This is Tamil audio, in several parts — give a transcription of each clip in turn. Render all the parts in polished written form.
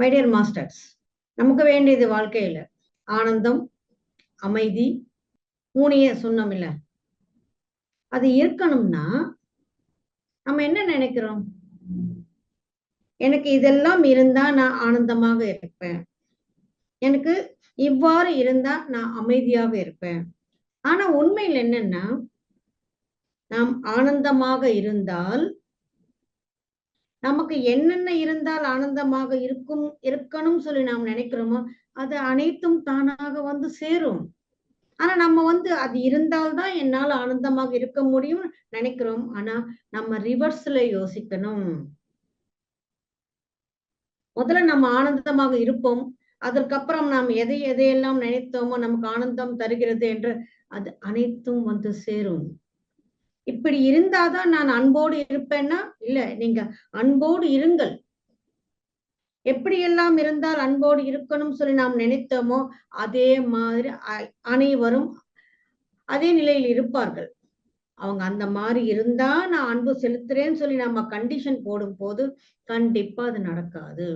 மை டியர் மாஸ்டர்ஸ், நமக்கு வேண்டியது வாழ்க்கையில ஆனந்தம், அமைதி, மூணையே சொன்னோம் இல்ல. அது இருக்கணும்னா நம்ம என்ன நினைக்கிறோம்? எனக்கு இதெல்லாம் இருந்தா நான் ஆனந்தமாக இருப்பேன், எனக்கு இவ்வாறு இருந்தா நான் அமைதியாக இருப்பேன். ஆனா உண்மையில் என்னன்னா, நாம் ஆனந்தமாக இருந்தால் நமக்கு என்னென்ன இருந்தால் ஆனந்தமாக இருக்கணும் சொல்லி நாம் நினைக்கிறோமோ அது அனைத்தும் தானாக வந்து சேரும். ஆனா நம்ம அது இருந்தால்தான் என்னால் ஆனந்தமாக இருக்க முடியும் நினைக்கிறோம். ஆனா நம்ம ரிவர்ஸ்ல யோசிக்கணும். முதல்ல நம்ம ஆனந்தமாக இருப்போம், அதற்கப்புறம் நாம் எதையெல்லாம் நினைத்தோமோ நமக்கு ஆனந்தம் தருகிறது என்று அது அனைத்தும் வந்து சேரும். இப்படி இருந்தாதான் நான் அன்போடு இருப்பேன்னா இல்ல, நீங்க அன்போடு இருங்கள். எப்படியெல்லாம் இருந்தால் அன்போடு இருக்கணும் சொல்லி நாம் நினைத்தோமோ அதே மாதிரி அனைவரும் அதே நிலையில் இருப்பார்கள். அவங்க அந்த மாதிரி இருந்தா நான் அன்பு செலுத்துறேன்னு சொல்லி நம்ம கண்டிஷன் போடும் போது கண்டிப்பா அது நடக்காது.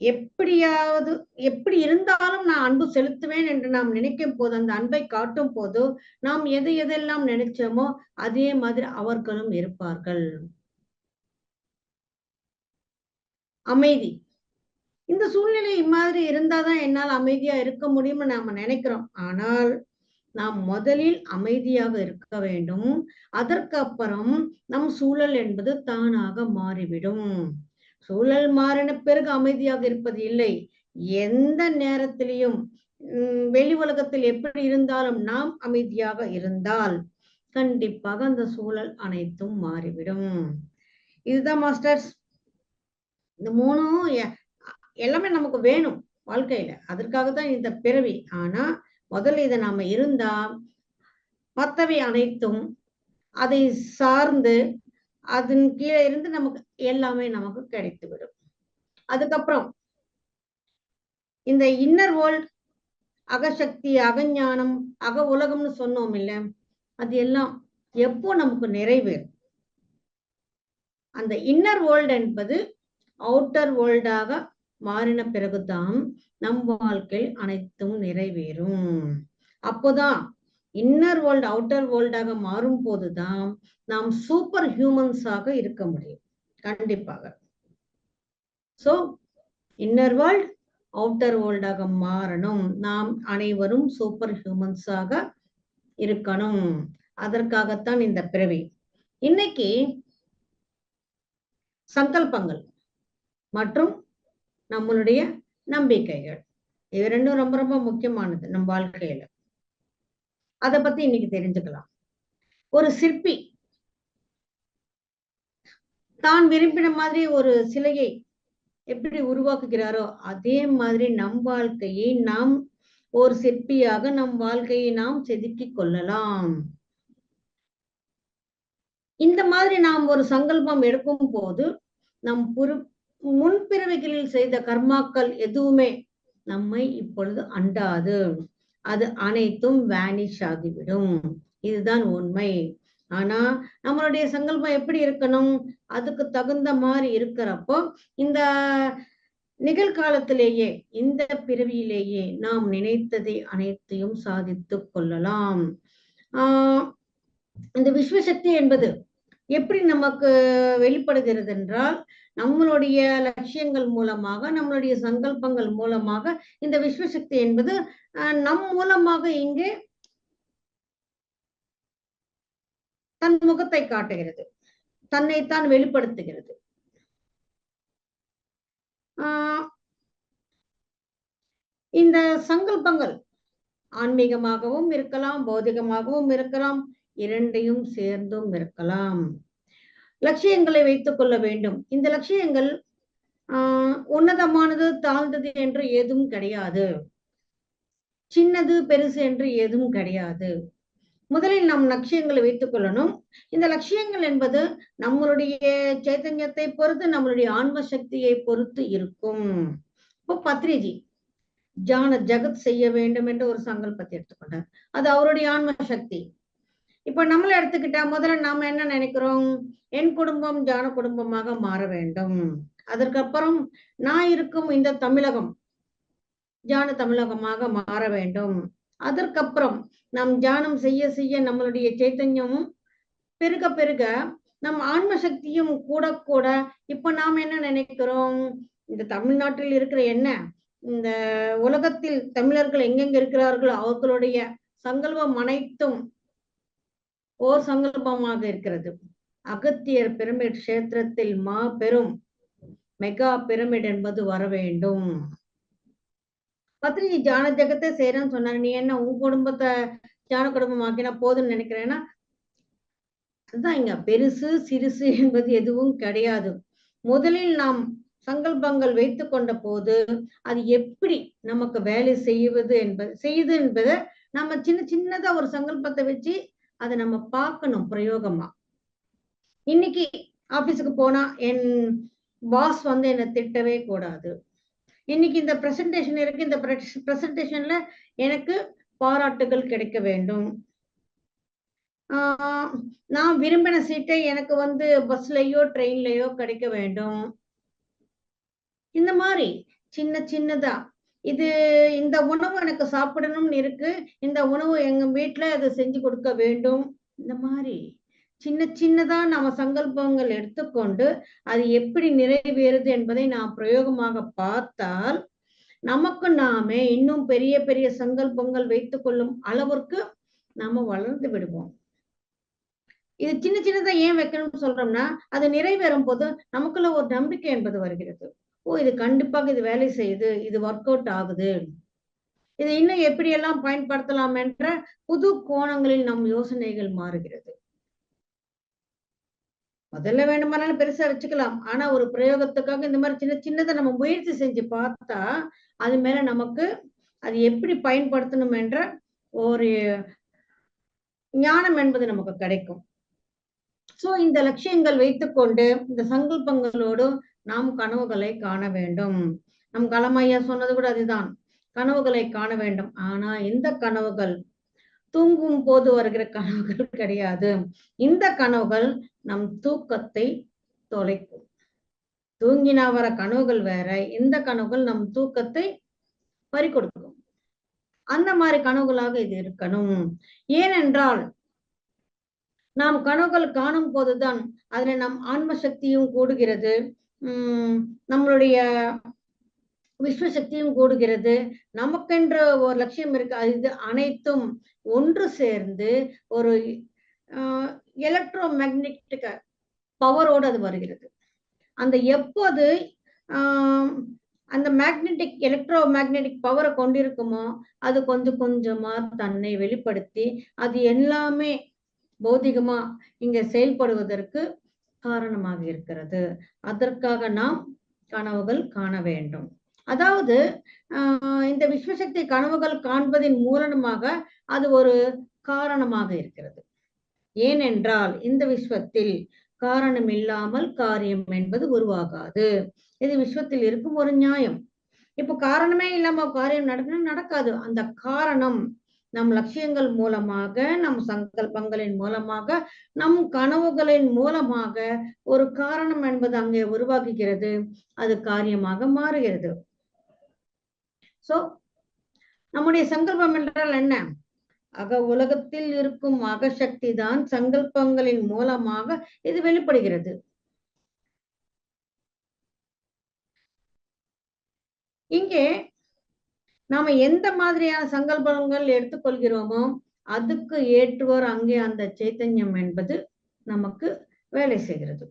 எப்படியாவது எப்படி இருந்தாலும் நான் அன்பு செலுத்துவேன் என்று நாம் நினைக்கும் போது, அந்த அன்பை காட்டும் போது நாம் எதெல்லாம் நினைச்சோமோ அதே மாதிரி அவர்களும் இருப்பார்கள். அமைதி, இந்த சூழ்நிலை இம்மாதிரி இருந்தாதான் என்னால் அமைதியா இருக்க முடியும்னு நாம நினைக்கிறோம். ஆனால் நாம் முதலில் அமைதியாக இருக்க வேண்டும். அதற்கு அப்புறம் நம் சூழல் என்பது தானாக மாறிவிடும். சூழல் மாறின பிறகு அமைதியாக இருப்பது இல்லை. எந்த நேரத்திலையும் வெளி உலகத்தில் எப்படி இருந்தாலும் நாம் அமைதியாக இருந்தால் கண்டிப்பாக அந்த சூழல் அனைத்தும் மாறிவிடும். இதுதான் மாஸ்டர்ஸ். இந்த மூணும் எல்லாமே நமக்கு வேணும் வாழ்க்கையில. அதற்காகத்தான் இந்த பிறவி. ஆனா முதல்ல இதை நாம இருந்தா மற்றவை அனைத்தும் அதை சார்ந்து அதன் கீழே இருந்து நமக்கு எல்லாமே நமக்கு கிடைத்துவிடும். அதுக்கப்புறம் இந்த இன்னர் வேர்ல்ட், அகசக்தி, அகஞானம், அக உலகம்னு சொன்னோம் இல்ல, அது எல்லாம் எப்போ நமக்கு நிறைவேறும்? அந்த இன்னர் வேர்ல்ட் என்பது அவுட்டர் வேர்ல்டாக மாறின பிறகுதான் நம் வாழ்க்கையில் அனைத்தும் நிறைவேறும். அப்போதான் இன்னர் வேர்ல்ட் அவுட்டர் வேர்ல்டாக மாறும் போதுதான் நாம் சூப்பர் ஹியூமன்ஸாக இருக்க முடியும். கண்டிப்பாக. சோ இன்னர் வேர்ல்ட் அவுட்டர் வேர்ல்டாக மாறணும். நாம் அனைவரும் சூப்பர் ஹியூமன்ஸாக இருக்கணும். அதற்காகத்தான் இந்த பிறவி. இன்னைக்கு சங்கல்பங்கள் மற்றும் நம்மளுடைய நம்பிக்கைகள், இது ரெண்டும் ரொம்ப ரொம்ப முக்கியமானது நம் வாழ்க்கையில. அதை பத்தி இன்னைக்கு தெரிஞ்சுக்கலாம். ஒரு சிற்பி தான் விரும்பின மாதிரி ஒரு சிலையை எப்படி உருவாக்குகிறாரோ அதே மாதிரி நம் வாழ்க்கையை நாம் ஒரு சிற்பியாக நம் வாழ்க்கையை நாம் செதுக்கிக் கொள்ளலாம். இந்த மாதிரி நாம் ஒரு சங்கல்பம் எடுக்கும் போது நம் முன்பிறவிகளில் செய்த கர்மாக்கள் எதுவுமே நம்மை இப்பொழுது அண்டாது. அது அனைத்தும் வேனிஷ் ஆகிவிடும். இதுதான் உண்மை. ஆனா நம்மளுடைய சங்கல்பம் எப்படி இருக்கணும்? அதுக்கு தகுந்த மாதிரி இருக்கிறப்போ இந்த நிகழ்காலத்திலேயே இந்த பிறவியிலேயே நாம் நினைத்ததை அனைத்தையும் சாதித்து கொள்ளலாம். இந்த விஸ்வசக்தி என்பது எப்படி நமக்கு வெளிப்படுகிறது என்றால், நம்மளுடைய லட்சியங்கள் மூலமாக, நம்மளுடைய சங்கல்பங்கள் மூலமாக இந்த விஸ்வசக்தி என்பது நம் மூலமாக இங்கே தன் முகத்தை காட்டுகிறது, தன்னைத்தான் வெளிப்படுத்துகிறது. இந்த சங்கல்பங்கள் ஆன்மீகமாகவும் இருக்கலாம், பௌதிகமாகவும் இருக்கலாம், இரண்டையும் சேர்ந்தும் இருக்கலாம். லட்சியங்களை வைத்துக் கொள்ள வேண்டும். இந்த லட்சியங்கள் உன்னதமானது தாழ்ந்தது என்று எதுவும் கிடையாது, சின்னது பெருசு என்று எதுவும் கிடையாது. முதலில் நம் லட்சியங்களை வைத்துக் கொள்ளணும். இந்த லட்சியங்கள் என்பது நம்மளுடைய சைத்தன்யத்தை பொறுத்து, நம்மளுடைய ஆன்ம சக்தியை பொறுத்து இருக்கும். இப்போ பத்ரிஜி ஜான ஜகத் செய்ய வேண்டும் என்று ஒரு சங்கல்பத்தை எடுத்துக்கொண்டார். அது அவருடைய ஆன்ம சக்தி. இப்ப நம்மள எடுத்துக்கிட்டா முதல்ல நாம என்ன நினைக்கிறோம்? என் குடும்பம் ஜான குடும்பமாக மாற வேண்டும். அதற்கப்புறம் நான் இருக்கும் இந்த தமிழகம் தியான தமிழகமாக மாற வேண்டும். அதற்கப்புறம் நாம் தியானம் செய்ய செய்ய நம்மளுடைய சைத்தன்யமும் பெருக பெருக நம் ஆன்ம சக்தியும் கூட கூட இப்ப நாம் என்ன நினைக்கிறோம், இந்த தமிழ்நாட்டில் இருக்கிற என்ன, இந்த உலகத்தில் தமிழர்கள் எங்கெங்க இருக்கிறார்களோ அவர்களுடைய சங்கல்பம் அனைத்தும் ஓர் சங்கல்பமாக இருக்கிறது. அகத்தியர் பிரமிட் கஷேத்திரத்தில் மாபெரும் மெகா பிரமிட் என்பது வர வேண்டும். பத்ரிஜி தியான ஜெகத்தை செய்யறேன்னு சொன்னாரு. நீ என்ன உன் குடும்பத்தை தியான குடும்பம் ஆக்கினா போதும்னு நினைக்கிறேன்னா, அதுதான் இங்க பெருசு சிறுசு என்பது எதுவும் கிடையாது. முதலில் நாம் சங்கல்பங்கள் வைத்து கொண்ட போது அது எப்படி நமக்கு வேலை செய்வது என்பதை நம்ம சின்ன சின்னதா ஒரு சங்கல்பத்தை வச்சு அதை நம்ம பார்க்கணும் பிரயோகமா. இன்னைக்கு ஆபீஸுக்கு போனா என் பாஸ் வந்து என்னை திட்டவே கூடாது. இன்னைக்கு இந்த பிரசன்டேஷன் இருக்கு, இந்த பிரசன்டேஷன்ல எனக்கு பாராட்டுகள் கிடைக்க வேண்டும். நான் விரும்பின சீட்டை எனக்கு வந்து பஸ்லயோ ட்ரெயின்லயோ கிடைக்க வேண்டும். இந்த மாதிரி சின்ன சின்னதா இது இந்த உணவு எனக்கு சாப்பிடணும்னு இருக்கு, இந்த உணவு எங்க வீட்டுல அதை செஞ்சு கொடுக்க வேண்டும். இந்த மாதிரி சின்ன சின்னதா நம்ம சங்கல்பங்கள் எடுத்துக்கொண்டு அது எப்படி நிறைவேறுது என்பதை நாம் பிரயோகமாக பார்த்தால் நமக்கு நாமே இன்னும் பெரிய பெரிய சங்கல்பங்கள் வைத்துக் கொள்ளும் அளவிற்கு நாம வளர்ந்து விடுவோம். இது சின்ன சின்னதா ஏன் வைக்கணும்னு சொல்றோம்னா அது நிறைவேறும் போது நமக்குள்ள ஒரு நம்பிக்கை என்பது வருகிறது. ஓ, இது கண்டிப்பாக இது வேலை செய்யுது, இது ஒர்க் அவுட் ஆகுது, இதை இன்னும் எப்படியெல்லாம் பயன்படுத்தலாம் என்ற புது கோணங்களில் நம் யோசனைகள் மாறுகிறது. முதல்ல வேண்டுமானாலும் பெருசா வச்சுக்கலாம், ஆனா ஒரு பிரயோகத்துக்காக இந்த மாதிரி சின்ன சின்னதை நம்ம முயற்சி செஞ்சு பார்த்தா அது மேல நமக்கு அது எப்படி பயன்படுத்தணும் என்ற ஒரு ஞானம் என்பது நமக்கு கிடைக்கும். சோ இந்த லட்சியங்கள் வைத்துக்கொண்டு இந்த சங்கல்பங்களோடு நாம் கனவுகளை காண வேண்டும். நம் களமையா சொன்னது கூட அதுதான், கனவுகளை காண வேண்டும். ஆனா இந்த கனவுகள் தூங்கும் போது வருகிற கனவுகள் கிடையாது. இந்த கனவுகள் நம் தூக்கத்தை தொலைக்கும். தூங்கினா வர கனவுகள் வேற, இந்த கனவுகள் நம் தூக்கத்தை பறிகொடுக்கும். அந்த மாதிரி கனவுகளாக இது இருக்கணும். ஏனென்றால் நாம் கனவுகள் காணும் போதுதான் அதுல நம் ஆன்ம சக்தியும் கூடுகிறது, நம்மளுடைய விஸ்வசக்தியும் கூடுகிறது. நமக்கென்ற ஒரு லட்சியம் இருக்கு, அது அனைத்தும் ஒன்று சேர்ந்து ஒரு எலக்ட்ரோ மேக்னெட்டிக் பவரோடு அது வருகிறது. அந்த எப்போது அந்த மேக்னெட்டிக் எலக்ட்ரோ மேக்னெட்டிக் பவரை கொண்டிருக்குமோ அது கொஞ்சம் கொஞ்சமா தன்னை வெளிப்படுத்தி அது எல்லாமே பௌதிகமா இங்க செயல்படுவதற்கு காரணமாக இருக்கிறது. அதற்காக நாம் கனவுகள் காண வேண்டும். அதாவது இந்த விஸ்வசக்தி கனவுகள் காண்பதின் மூலமாக அது ஒரு காரணமாக இருக்கிறது. ஏனென்றால் இந்த விஸ்வத்தில் காரணம் இல்லாமல் காரியம் என்பது உருவாகாது. இது விஸ்வத்தில் இருக்கும் ஒரு நியாயம். இப்போ காரணமே இல்லாம காரியம் நடக்காது. அந்த காரணம் நம் லட்சியங்கள் மூலமாக, நம் சங்கல்பங்களின் மூலமாக, நம் கனவுகளின் மூலமாக ஒரு காரணம் என்பது அங்கே உருவாக்குகிறது, அது காரியமாக மாறுகிறது. சோ நம்முடைய சங்கல்பம் என்றால் என்ன? அக உலகத்தில் இருக்கும் அகசக்தி தான் சங்கல்பங்களின் மூலமாக இது வெளிப்படுகிறது. இங்கே நாம எந்த மாதிரியான சங்கல்பங்கள் எடுத்துக்கொள்கிறோமோ அதுக்கு ஏற்றுவோர் அங்கே அந்த சைத்தன்யம் என்பது நமக்கு வேலை செய்கிறது.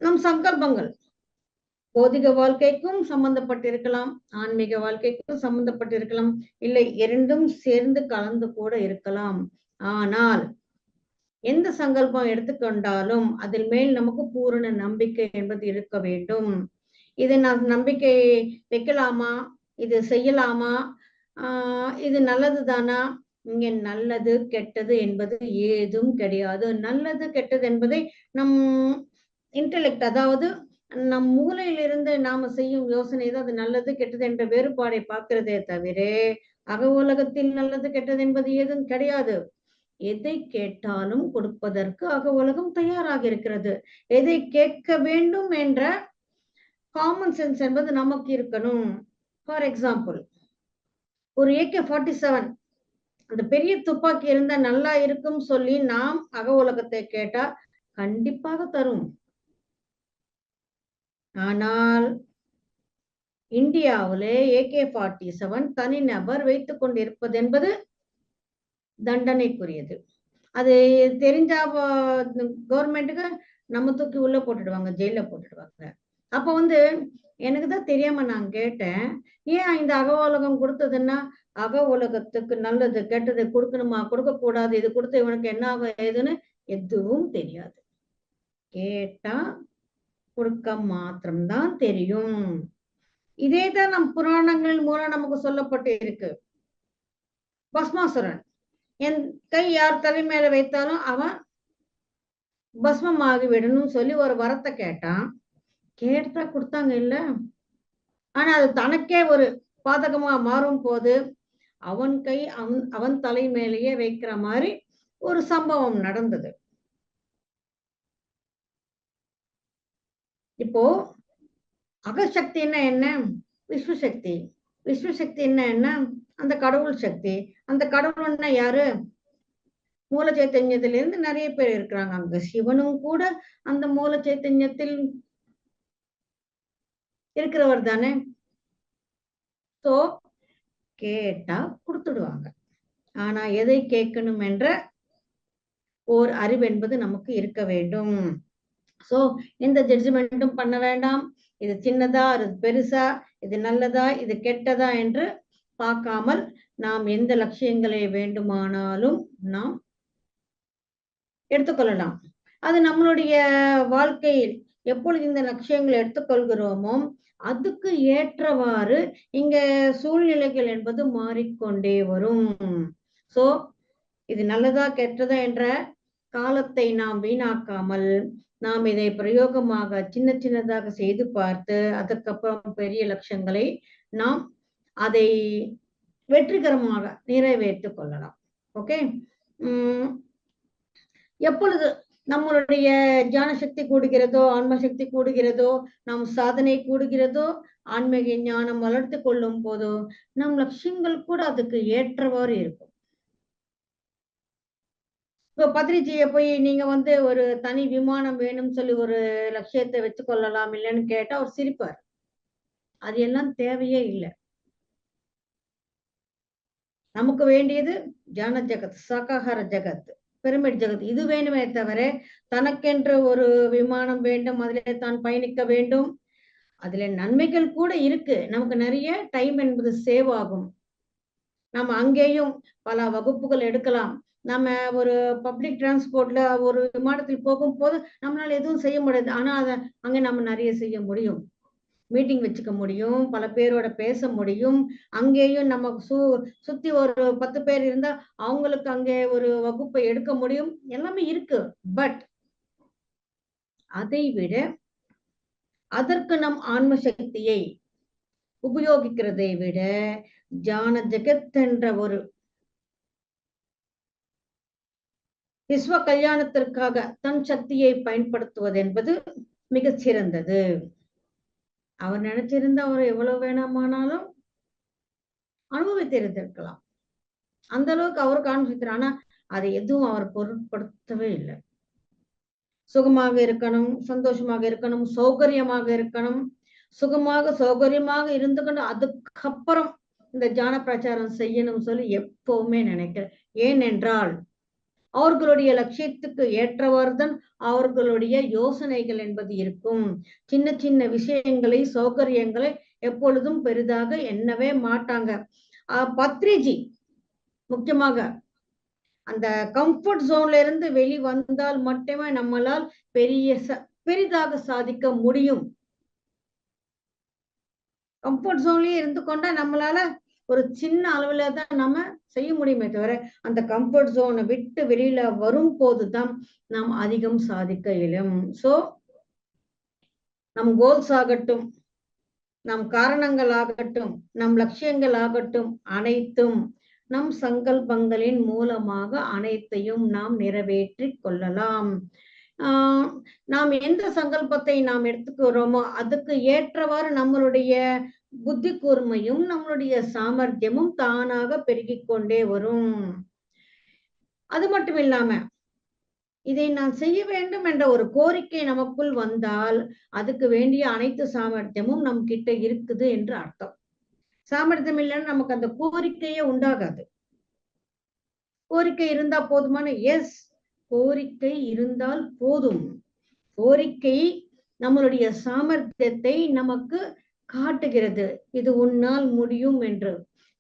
நம் சங்கல்பங்கள் பௌதிக வாழ்க்கைக்கும் சம்பந்தப்பட்டிருக்கலாம், ஆன்மீக வாழ்க்கைக்கும் சம்பந்தப்பட்டிருக்கலாம், இல்லை இரண்டும் சேர்ந்து கலந்து கூட இருக்கலாம். ஆனால் எந்த சங்கல்பம் எடுத்துக்கொண்டாலும் அதில் மேல் நமக்கு பூரண நம்பிக்கை என்பது இருக்க வேண்டும். இதை நான் நம்பிக்கை வைக்கலாமா, இது செய்யலாமா, இது நல்லது தானா? இங்க நல்லது கெட்டது என்பது ஏதும் கிடையாது. நல்லது கெட்டது என்பதை நம் இன்டெலெக்ட், அதாவது நம் மூளையிலிருந்து நாம செய்யும் யோசனை தான் அது நல்லது கெட்டது என்ற வேறுபாடை பார்க்கிறதே தவிர அக உலகத்தில் நல்லது கெட்டது என்பது ஏதும் கிடையாது. எதை கேட்டாலும் கொடுப்பதற்கு அக உலகம் தயாராக இருக்கிறது. எதை கேட்க வேண்டும் என்ற காமன் சென்ஸ் என்பது நமக்கு இருக்கணும். ஃபார் எக்ஸாம்பிள், ஒரு AK-47 அந்த பெரிய துப்பாக்கி இருந்தா நல்லா இருக்கும் சொல்லி நாம் அக உலகத்தை கேட்டா கண்டிப்பாக தரும். ஆனால் இந்தியாவிலே AK-47 தனிநபர் வைத்துக் கொண்டிருப்பது என்பது தண்டனைக்குரியது. அது தெரிஞ்சா கவர்மெண்ட்டுக்கு நம்ம தூக்கி உள்ள போட்டுடுவாங்க, ஜெயில போட்டுடுவாங்க. அப்ப எனக்குதான் தெரியாம நான் கேட்டேன், ஏன் இந்த அக உலகம் கொடுத்ததுன்னா அக உலகத்துக்கு நல்லது கெட்டது கொடுக்கணுமா கொடுக்க கூடாது, இது கொடுத்து இவனுக்கு என்ன ஆகும் ஏதுன்னு எதுவும் தெரியாது. கேட்டா கொடுக்க மாத்திரம்தான் தெரியும். இதேதான் நம் புராணங்கள் மூலம் நமக்கு சொல்லப்பட்டு இருக்கு. பஸ்மாசுரன் என் கை யார் தலை மேல வைத்தாலும் அவன் பஸ்மம் ஆகிவிடணும் சொல்லி ஒரு வரத்தை கேட்டான். கேட்டா கொடுத்தாங்க இல்ல. ஆனா அது தனக்கே ஒரு பாதகமா மாறும் போது அவன் கை அவன் தலை மேலேயே வைக்கிற மாதிரி ஒரு சம்பவம் நடந்தது. இப்போ அகசக்தின்னா என்ன? விஸ்வசக்தி. விஸ்வசக்தின்னா என்ன? அந்த கடவுள் சக்தி. அந்த கடவுள்னா யாரு? மூல சைத்தன்யத்திலிருந்து நிறைய பேர் இருக்கிறாங்க. அங்க சிவனும் கூட அந்த மூல சைத்தன்யத்தில் இருக்கிறவர் தானே. சோ கேட்டா கொடுத்துடுவாங்க. ஆனா எதை கேட்கணும் என்ற ஓர் அறிவு என்பது நமக்கு இருக்க வேண்டும். சோ எந்த ஜட்ஜ்மெண்ட்டும் பண்ண வேண்டாம். இது சின்னதா, இது பெருசா, இது நல்லதா, இது கெட்டதா என்று பார்க்காமல் நாம் எந்த லட்சியங்களை வேண்டுமானாலும் நாம் எடுத்துக்கொள்ளலாம். அது நம்மளுடைய வாழ்க்கையில் எப்பொழுது இந்த லட்சியங்களை எடுத்துக்கொள்கிறோமோ அதுக்கு ஏற்றவாறு இங்க சூழ்நிலைகள் என்பது மாறிக்கொண்டே வரும். சோ இது நல்லதா கெட்டதா என்ற காலத்தை நாம் வீணாக்காமல் நாம் இதை பிரயோகமாக சின்ன சின்னதாக செய்து பார்த்து அதுக்கப்புறம் பெரிய லட்சியங்களை நாம் அதை வெற்றிகரமாக நிறைவேற்றிக் கொள்ளலாம். ஓகே. எப்பொழுது நம்மளுடைய ஞான சக்தி கூடுகிறதோ, ஆன்ம சக்தி கூடுகிறதோ, நம் சாதனை கூடுகிறதோ, ஆன்மீக ஞானம் வளர்த்து கொள்ளும் போதோ நம் லட்சியங்கள் கூட அதுக்கு ஏற்றவாறு இருக்கும். இப்போ பத்ரிஜியை போய் நீங்க ஒரு தனி விமானம் வேணும்னு சொல்லி ஒரு லட்சியத்தை வச்சுக்கொள்ளலாம் இல்லைன்னு கேட்டா அவர் சிரிப்பார். அது எல்லாம் தேவையே இல்லை. நமக்கு வேண்டியது ஜான ஜகத், சாகாகார ஜகத், பிரமிட் ஜகத், இது வேணுமே தவிர தனக்கென்று ஒரு விமானம் வேண்டும், அதிலே தான் பயணிக்க வேண்டும். அதுல நன்மைகள் கூட இருக்கு. நமக்கு நிறைய டைம் என்பது சேவ் ஆகும். நம்ம அங்கேயும் பல வகுப்புகள் எடுக்கலாம். நம்ம ஒரு பப்ளிக் டிரான்ஸ்போர்ட்ல ஒரு விமானத்தில் போகும் போது நம்மளால எதுவும் செய்ய முடியாது. ஆனா அங்க நம்ம நிறைய செய்ய முடியும். மீட்டிங் வச்சுக்க முடியும், பல பேரோட பேச முடியும். அங்கேயும் நம்ம சுத்தி ஒரு 10 பேர் இருந்தா அவங்களுக்கு அங்கே ஒரு வகுப்பை எடுக்க முடியும். எல்லாமே இருக்கு. பட் அதை விட அதற்கு நம் ஆன்ம சக்தியை உபயோகிக்கிறதை விட ஜான ஜெகத் என்ற ஒரு விஸ்வ கல்யாணத்திற்காக தன் சக்தியை பயன்படுத்துவது என்பது மிக சிறந்தது. அவர் நினைச்சிருந்தா அவர் எவ்வளவு வேணாமானாலும் அனுபவித்திருந்திருக்கலாம். அந்த அளவுக்கு அவருக்கு அனுபவித்தார். ஆனா அதை எதுவும் அவர் பொருட்படுத்தவே இல்லை. சுகமாக இருக்கணும், சந்தோஷமாக இருக்கணும், சௌகரியமாக இருக்கணும். சுகமாக சௌகரியமாக இருந்துக்கொண்டு அதுக்கப்புறம் இந்த ஜான பிரச்சாரம் செய்யணும் சொல்லி எப்பவுமே நினைக்கிறேன். ஏனென்றால் அவர்களுடைய லட்சியத்துக்கு ஏற்றவாறுதான் அவர்களுடைய யோசனைகள் என்பது இருக்கும். சின்ன சின்ன விஷயங்களை, சௌகரியங்களை எப்பொழுதும் பெரிதாக எண்ணவே மாட்டாங்க. பத்ரிஜி முக்கியமாக அந்த கம்ஃபர்ட் ஜோன்ல இருந்து வெளி வந்தால் மட்டுமே நம்மளால் பெரிதாக சாதிக்க முடியும். கம்ஃபர்ட் ஜோன்லயே இருந்து கொண்டா நம்மளால ஒரு சின்ன அளவுல தான் நம்ம செய்ய முடியுமே தவிர அந்த கம்ஃபர்ட் ஜோனை விட்டு வெளியில வரும் போதுதான் நாம் அதிகம் சாதிக்க இயலும். சோ நம் கோல்ஸ் ஆகட்டும், நம் காரணங்கள் ஆகட்டும், நம் லட்சியங்கள் ஆகட்டும், அனைத்தும் நம் சங்கல்பங்களின் மூலமாக அனைத்தையும் நாம் நிறைவேற்றிக் கொள்ளலாம். நாம் எந்த சங்கல்பத்தை நாம் எடுத்துக்கிறோமோ அதுக்கு ஏற்றவாறு நம்மளுடைய புத்தி கூர்மையும் நம்மளுடைய சாமர்த்தியமும் தானாக பெருகிக் கொண்டே வரும். அது மட்டும் இல்லாம இதை நான் செய்ய வேண்டும் என்ற ஒரு கோரிக்கை நமக்குள் வந்தால் அதுக்கு வேண்டிய அனைத்து சாமர்த்தியமும் நம் கிட்ட இருக்குது என்று அர்த்தம். சாமர்த்தியம் இல்லைன்னு நமக்கு அந்த கோரிக்கையே உண்டாகாது. கோரிக்கை இருந்தா போதுமான? எஸ், கோரிக்கை இருந்தால் போதும். கோரிக்கை நம்மளுடைய சாமர்த்தியத்தை நமக்கு காட்டுகிறது, இது உன்னால் முடியும் என்று.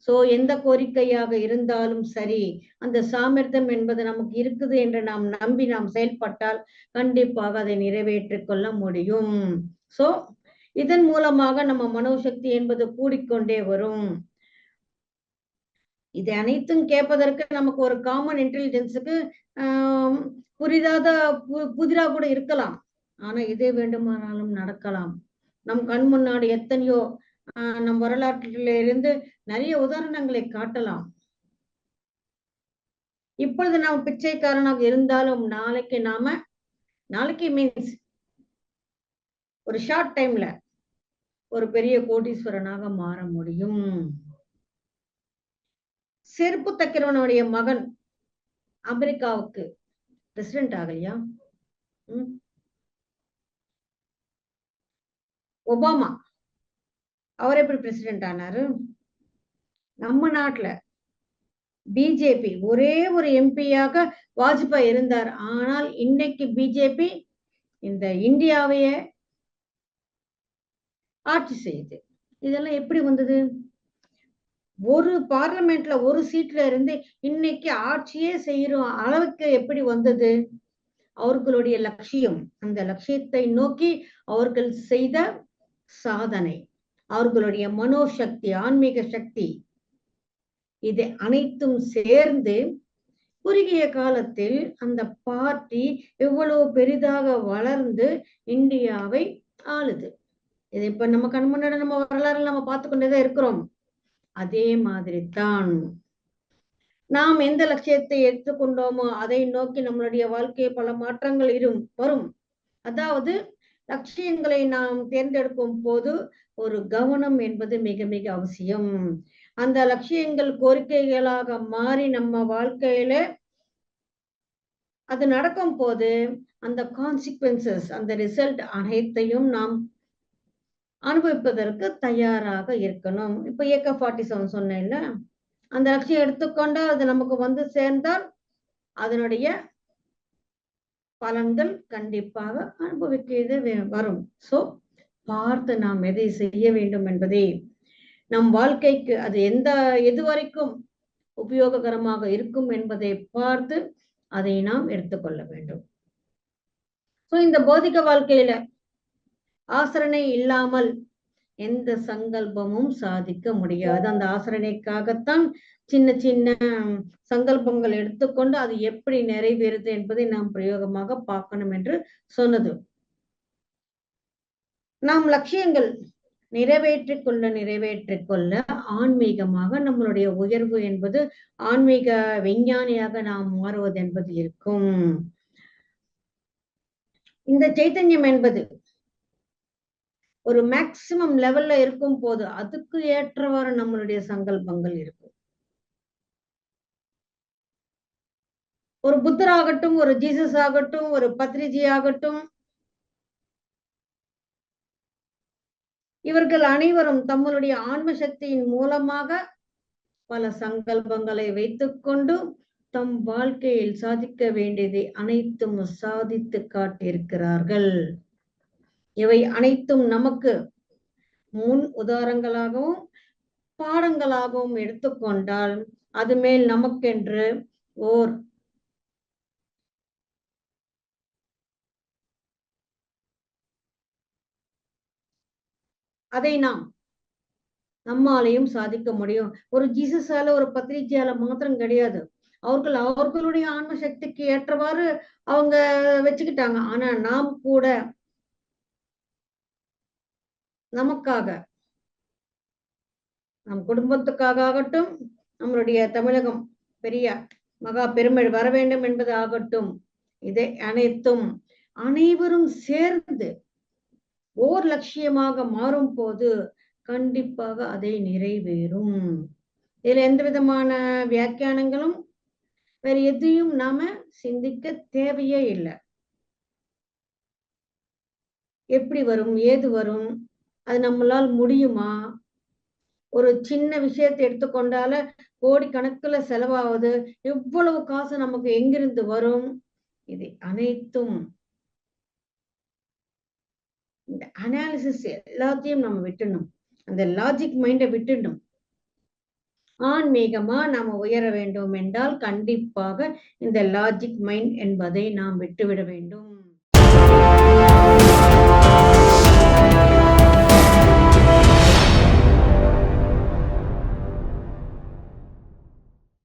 சோ எந்த கோரிக்கையாக இருந்தாலும் சரி, அந்த சாமர்த்தியம் என்பது நமக்கு இருக்குது என்று நாம் நம்பி நாம் செயல்பட்டால் கண்டிப்பாக அதை நிறைவேற்றிக் கொள்ள முடியும். சோ இதன் மூலமாக நம்ம மனோசக்தி என்பது கூடிக்கொண்டே வரும். இது அனைத்தும் கேட்பதற்கு நமக்கு ஒரு காமன் இன்டெலிஜென்ஸுக்கு புதிதாக கூட இருக்கலாம். ஆனா இதே வேண்டுமானாலும் நடக்கலாம். நம் கண் முன்னாடி எத்தனையோ நம் வரலாற்றில இருந்து நிறைய உதாரணங்களை காட்டலாம். இப்பொழுது நாம் பிச்சைக்காரனாக இருந்தாலும் நாளைக்கு மீன்ஸ் ஒரு ஷார்ட் டைம்ல ஒரு பெரிய கோடீஸ்வரனாக மாற முடியும். செருப்பு தைக்கிறவனுடைய மகன் அமெரிக்காவுக்கு பிரசிடென்ட் ஆகலையா? ஒபாமா அவர் எப்படி பிரசிடென்ட் ஆனாரு? நம்ம நாட்டுல பிஜேபி ஒரே ஒரு எம்பியாக வாஜ்பாய் இருந்தார். ஆனால் இன்னைக்கு பிஜேபி இந்த இந்தியாவையே ஆட்சி செய்யுது. இதெல்லாம் எப்படி வந்தது? ஒரு பார்லிமெண்ட்ல ஒரு சீட்ல இருந்து இன்னைக்கு ஆட்சியே செய்யற அளவுக்கு எப்படி வந்தது? அவர்களுடைய லட்சியம், அந்த லட்சியத்தை நோக்கி அவர்கள் செய்த சாதனை, அவர்களுடைய மனோசக்தி, ஆன்மீக சக்தி, இது அனைத்தும் சேர்ந்து குறுகிய காலத்தில் அந்த பார்ட்டி எவ்வளவு பெரிதாக வளர்ந்து இந்தியாவை ஆளுது. இது இப்ப நம்ம கண் முன்னாடி நம்ம வரலாறு நம்ம பார்த்து கொண்டேதான் இருக்கிறோம். அதே மாதிரி தான் நாம் எந்த லட்சியத்தை எடுத்துக்கொண்டோமோ அதை நோக்கி நம்மளுடைய வாழ்க்கையை பல மாற்றங்கள் வரும். அதாவது லட்சியங்களை நாம் தேர்ந்தெடுக்கும் போது ஒரு கவனம் என்பது மிக மிக அவசியம். அந்த லட்சியங்கள் கோரிக்கைகளாக மாறி நம்ம வாழ்க்கையில அது நடக்கும் போது அந்த கான்சிக்வன்சஸ், அந்த ரிசல்ட் அனைத்தையும் நாம் அனுபவிப்பதற்கு தயாராக இருக்கணும். இப்ப AK-47 சொன்னேன்ல, அந்த லட்சியம் எடுத்துக்கொண்டால் அது நமக்கு வந்து சேர்ந்தால் அதனுடைய பலன்கள் கண்டிப்பாக அனுபவிக்கிறது வரும். சோ பார்த்து நாம் எதை செய்ய வேண்டும் என்பதை நம் வாழ்க்கைக்கு அது எது வரைக்கும் உபயோககரமாக இருக்கும் என்பதை பார்த்து அதை நாம் எடுத்துக்கொள்ள வேண்டும். சோ இந்த பௌதிக வாழ்க்கையில ஆசரணை இல்லாமல் எந்த சங்கல்பமும் சாதிக்க முடியாது. அந்த ஆசரணைக்காகத்தான் சின்ன சின்ன சங்கல்பங்கள் எடுத்துக்கொண்டு அது எப்படி நிறைவேறுது என்பதை நாம் பிரயோகமாக பார்க்கணும் என்று சொன்னது. நாம் லட்சியங்கள் நிறைவேற்றிக் கொள்ள ஆன்மீகமாக நம்மளுடைய உயர்வு என்பது, ஆன்மீக விஞ்ஞானியாக நாம் மாறுவது என்பது இருக்கும். இந்த சைத்தன்யம் என்பது ஒரு மேக்சிமம் லெவல்ல இருக்கும் போது அதுக்கு ஏற்றவாறு நம்மளுடைய சங்கல்பங்கள் இருக்கும். ஒரு புத்தர் ஆகட்டும், ஒரு ஜீசஸ் ஆகட்டும், ஒரு பத்ரிஜி ஆகட்டும், இவர்கள் அனைவரும் தங்களுடைய ஆன்ம சக்தியின் மூலமாக பல சங்கல்பங்களை வைத்துக்கொண்டு தம் வாழ்க்கையில் சாதிக்க வேண்டியதை அனைத்தும் சாதித்து காட்டியிருக்கிறார்கள். இவை அனைத்தும் நமக்கு முன் உதாரணங்களாகவும் பாடங்களாகவும் எடுத்துக்கொண்டால் அது மேல் நமக்கென்று ஓர் அதை நாம் நம்மாலையும் சாதிக்க முடியும். ஒரு ஜீசஸால, ஒரு பத்ரிஜியால மாத்திரம் கிடையாது. அவர்களுடைய ஆன்ம சக்திக்கு ஏற்றவாறு அவங்க வச்சுக்கிட்டாங்க. ஆனா நாம் கூட நமக்காக, நம் குடும்பத்துக்காக ஆகட்டும், நம்மளுடைய தமிழகம் பெரிய மகா பெருமை வர வேண்டும் என்பது ஆகட்டும், இதை அனைத்தும் அனைவரும் சேர்ந்து ஓர் லட்சியமாக மாறும் போது கண்டிப்பாக அதை நிறைவேறும். இதுல எந்த விதமான வியாக்கியானங்களும் வேற எதையும் நாம சிந்திக்க தேவையே இல்லை. எப்படி வரும், ஏது வரும், அது நம்மளால் முடியுமா? ஒரு சின்ன விஷயத்தை எடுத்துக்கொண்டால கோடிக்கணக்குல செலவாகுது, எவ்வளவு காசு நமக்கு எங்கிருந்து வரும்? இது அனைத்தும் இந்த அனாலிசிஸ் எல்லாத்தையும் நம்ம விட்டுணும். அந்த லாஜிக் மைண்டை விட்டுணும். ஆன்மீகமா நாம உயர வேண்டும் என்றால் கண்டிப்பாக இந்த லாஜிக் மைண்ட் என்பதை நாம் விட்டுவிட வேண்டும்.